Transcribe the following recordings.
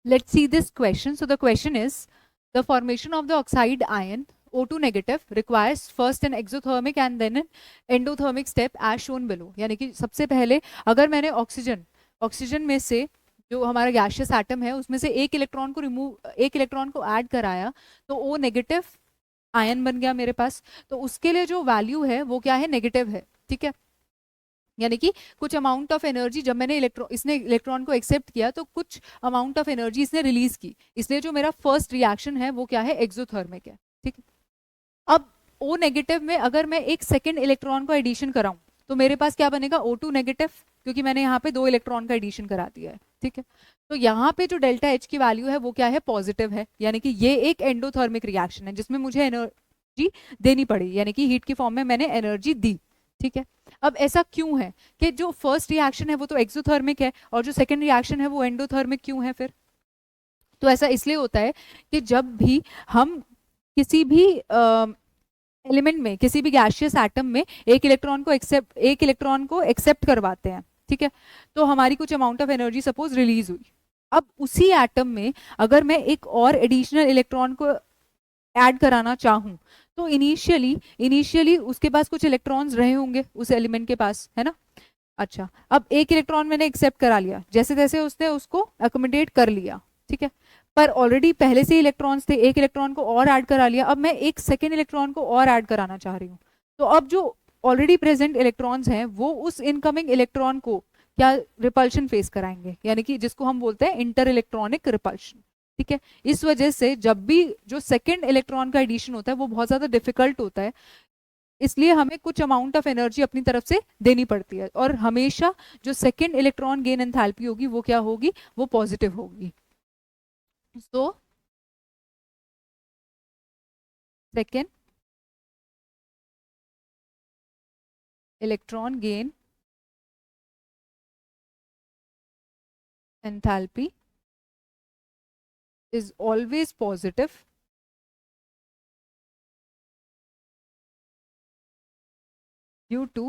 Let's see this question. So the question is, the formation of the oxide ion O2 negative requires first an exothermic and then an endothermic step as shown below. यानी कि सबसे पहले अगर मैंने oxygen में से जो हमारा गैशियस एटम है उसमें से एक इलेक्ट्रॉन को ऐड कराया तो O नेगेटिव आयन बन गया मेरे पास। तो उसके लिए जो वैल्यू है वो क्या है, नेगेटिव है। ठीक है, यानी कि कुछ अमाउंट ऑफ एनर्जी जब मैंने इसने इलेक्ट्रॉन को एक्सेप्ट किया तो कुछ अमाउंट ऑफ एनर्जी इसने रिलीज की, इसलिए जो मेरा फर्स्ट रिएक्शन है वो क्या है, एक्सोथर्मिक है। ठीक है, अब O नेगेटिव में अगर मैं एक सेकेंड इलेक्ट्रॉन को एडिशन कराऊं तो मेरे पास क्या बनेगा, O2 नेगेटिव, क्योंकि मैंने यहाँ पे 2 इलेक्ट्रॉन का एडिशन करा दिया है। ठीक है, तो यहाँ पे जो डेल्टा H की वैल्यू है वो क्या है, पॉजिटिव है, यानी कि ये एक एंडोथर्मिक रिएक्शन है जिसमें मुझे एनर्जी देनी पड़ी, यानी कि हीट की फॉर्म में मैंने एनर्जी दी। ठीक है, अब ऐसा क्यों है कि जो फर्स्ट रिएक्शन है वो तो एक्सोथर्मिक है और जो सेकंड रिएक्शन है वो एंडोथर्मिक क्यों है फिर? तो ऐसा इसलिए होता है कि जब भी हम किसी भी एलिमेंट में, किसी भी गैशियस एटम में एक इलेक्ट्रॉन को एक्सेप्ट करवाते हैं, ठीक है, तो हमारी कुछ amount of energy suppose release हुई। अब उसी एटम में अगर मैं एक और एडिशनल इलेक्ट्रॉन को ऐड कराना चाहूं तो इनिशियली उसके पास कुछ इलेक्ट्रॉन्स रहे होंगे उस एलिमेंट के पास, है ना। अच्छा, अब एक इलेक्ट्रॉन मैंने एक्सेप्ट करा लिया, जैसे तैसे उसने उसको अकोमोडेट कर लिया। ठीक है, पर ऑलरेडी पहले से इलेक्ट्रॉन्स थे, एक इलेक्ट्रॉन को और ऐड करा लिया, अब मैं एक सेकेंड इलेक्ट्रॉन को और ऐड कराना चाह रही हूँ। तो अब जो ऑलरेडी प्रेजेंट इलेक्ट्रॉन्स हैं वो उस इनकमिंग इलेक्ट्रॉन को क्या, रिपल्शन फेस कराएंगे, यानी कि जिसको हम बोलते हैं इंटर इलेक्ट्रॉनिक रिपल्शन। ठीक है, इस वजह से जब भी जो सेकेंड इलेक्ट्रॉन का एडिशन होता है वो बहुत ज्यादा डिफिकल्ट होता है, इसलिए हमें कुछ अमाउंट ऑफ एनर्जी अपनी तरफ से देनी पड़ती है, और हमेशा जो सेकेंड इलेक्ट्रॉन गेन एंथैल्पी होगी वो क्या होगी, वो पॉजिटिव होगी। तो second electron gain enthalpy is always positive due to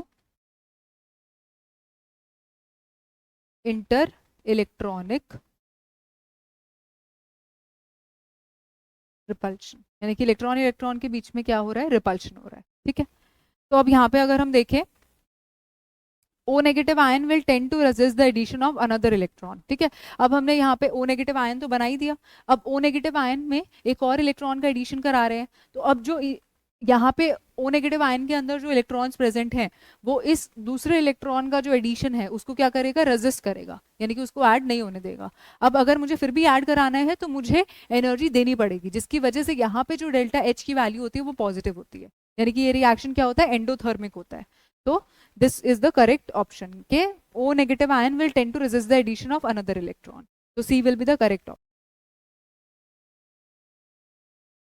inter-electronic repulsion, यानी कि इलेक्ट्रॉन के बीच में क्या हो रहा है, रिपल्शन हो रहा है। ठीक है, तो अब यहाँ पे अगर हम देखें O negative ion will tend to resist the addition of another electron. ठीक है, अब हमने यहाँ पे O नेगेटिव आयन तो बना ही दिया, अब O नेगेटिव आयन में एक और इलेक्ट्रॉन का एडिशन करा रहे हैं, तो अब जो यहाँ पे O नेगेटिव आयन के अंदर जो इलेक्ट्रॉन्स प्रेजेंट हैं वो इस दूसरे इलेक्ट्रॉन का जो एडिशन है उसको क्या करेगा, रेजिस्ट करेगा, यानी कि उसको ऐड नहीं होने देगा। अब अगर मुझे फिर भी ऐड कराना है तो मुझे एनर्जी देनी पड़ेगी, जिसकी वजह से यहाँ पे जो डेल्टा H की वैल्यू होती है वो पॉजिटिव होती है, यानी कि ये रिएक्शन क्या होता है, एंडोथर्मिक होता है। तो this is the correct option, के O negative ion will tend to resist the addition of another electron. So C will be the correct option.